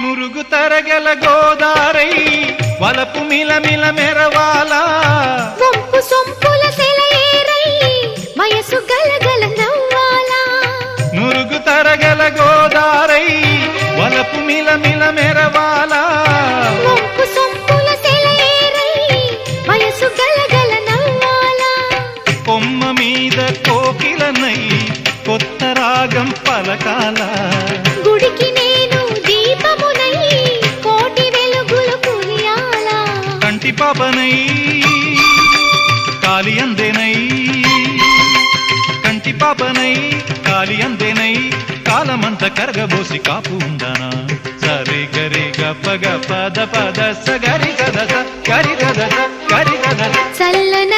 నురుగు తరగల గోదారై వలపు మిలమిల మెరవాలా వంపు సొంపుల సెలయేరై వయసు గలగల నవ్వాలా నురుగు తరగల గోదారై వలపు మిలమిల మెరవాలా వంపు సొంపుల సెలయేరై వయసు గలగల నవ్వాలా కొమ్మ మీద కోకిలనై కొత్త రాగం పలకాల గుడికి నేను దీపమునై కోటి వెలుగులు కురియాలా కంటి పాపనై కాలి అందేనై కంటి పాపనై కాలి అందేనై కాలమంత కరగబోసి కాపు ఉందనా సరి గరి గప గ పద పద స గరి గద గరి గద గరి గద చల్లన